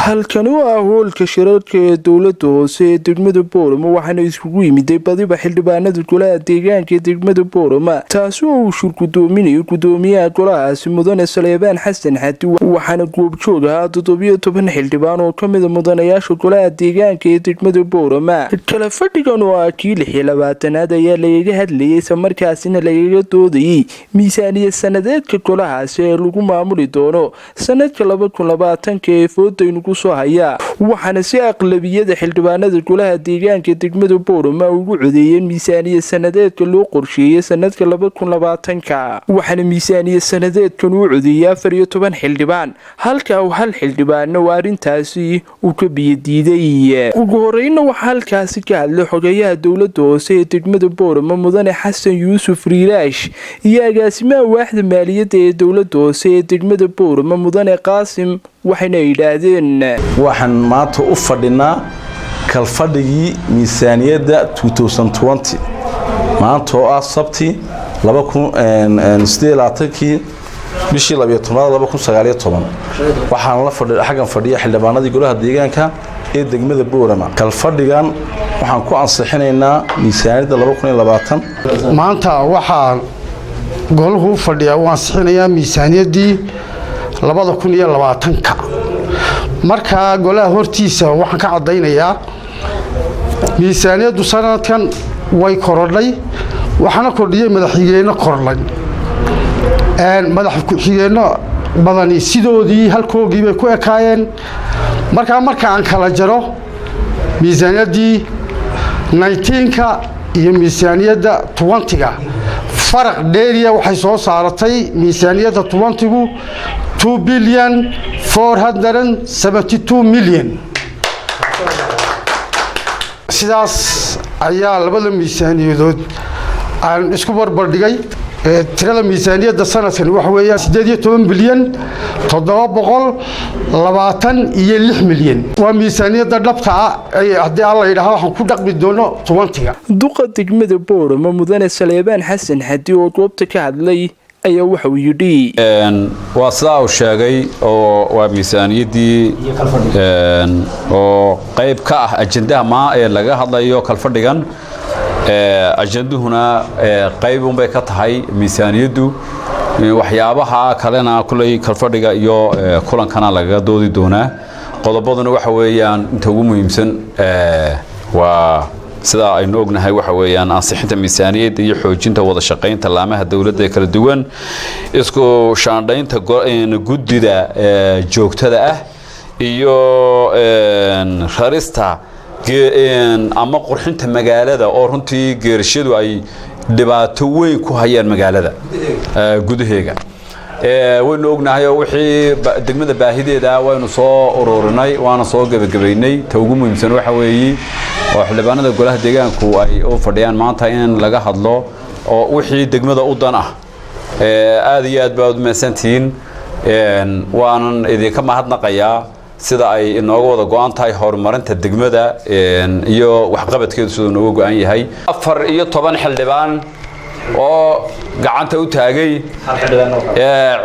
halkani waa hoolka shirarka ee dowladda hoose ee degmada Boorama waxaana isugu yimid badiba xildhibaanada golaha deegaanka ee degmada Boorama taas oo uu shir gudoominayo gudoomiyaha golahaasi mudane Saleebaan Xasan Xadi waxaana goobjoog ah 17 xildhibaan oo kamid ah mudanayaasha golaha deegaanka ee degmada Boorama kala fadhigan oo ah kii 26aad ayaa laga hadlayay markaasina laga doodayay miisaaniyad sanadeedka golahaasi ee lagu maamuli doono sanadka 2020 ee foodaynu soo haya waxaana si aqlabiyada xildhibaanada golaha deegaanka degmada Boorama ugu codeeyeen miisaaniyad sanadeedka loo qorsheeyay sanadka 2020 waxaana miisaaniyad sanadeedkan uu codeeyay 14 xildhibaan halka uu hal xildhibaanna arintaasi uu ka biyadiiday ugu horeyna waxa halkaasi ka hadlay xogayaha dowladda hoose ee degmada Boorama mudane Xasan Yuusuf Riiraash iyo agaasimaha waaxda maaliyadda ee dowladda hoose ee degmada Boorama mudane Qaasim waxayna yiraahdeen waxaan maanta u fadhinaa kalfadhigii miisaaniyadda 2020 maanta oo ah sabti 2018 bishii 2019 waxaan la fadhiyaa xagan fadhiya xildhibaanadii golaha deegaanka ee degmada Boorama kalfadhigan waxaan ku ansixinaynaa miisaaniyadda 2020 maanta waxaan goluhu fadhiyaa waan ansixinayaa miisaaniyaddii 2020 marka golaha hortiisa waxaan ka cadeynayaa miisaaniyaddu sanadkan way korodhay waxaana kordhiyay madaxweyne kordhay madaxweyne badani sidoodii halkoogii bay ku ekaayeen marka aan kala jaro miisaaniyaddii 19ka iyo miisaaniyadda 20ga farq dheeriya waxay soo saaratay miisaaniyadda 20gu 2,472 milyan sidaas ayaa labada miisaaniyadood aan isku barbardhigay tirada miisaaniyadda sanadkan waxa weeyaan 18 bilyan 726 milyan waa miisaaniyadda dhabta ah haddii alla yidhaahdo waxaan ku dhaqmi doono 20ga duqa degmada Boorama mudane Saleebaan Xasan Xadi oo goobta ka hadlay ayaa waxa uu yidhi waa sidaa uu sheegay oo waa miisaaniyaddii oo qayb ka ah ajendaha ee laga hadlayo kalfadhigan ajenduhuna qayb un bay ka tahay miisaaniyaddu waxyaabaha kalena kulay kalfadhiga iyo kulankana laga doodi doonaa qodobaduna waxa weeyaan inta ugu muhiimsan waa sida aynu ognahay waxa weeyaan ansixinta miisaaniyadda iyo xoojinta wada shaqeynta laamaha dawladda ee kala duwan isku shaandhaynta guddida joogtada ah iyo rarista ama qurxinta magaalada oo runtii geerashadu ay dhibaato weyn ku hayaan magaalada gudaheega waynu ognahay wixii degmada baahideeda waynu soo ururinay waana soo gabagabaynay ta ugu muhiimsan waxa weeye oo xildhibaanada golaha deegaanku ay u fadhiyaan maanta in laga hadlo oo wixii degmada u dan ah aad iyo aad baad u mahadsantihiin waanan idinka mahadnaqayaa sida ay inooga wada go'an tahay horumarinta degmada iyo waxqabadkeedu sidoo nooga go'an yahay 14 xildhibaan oo gacanta u taagay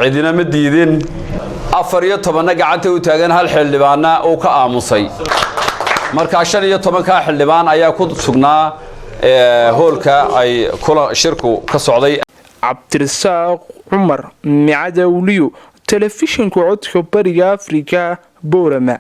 cidina ma diidin 14 gacanta u taagan hal xildhibaana oo ka aamusay marka 15 ka xildhibaan ayaa ku sugnaa hoolka ay kula shirku ka socday Cabdirasaaq Umar Micadawliyo telefishinka codka bariga Afrika Boorama.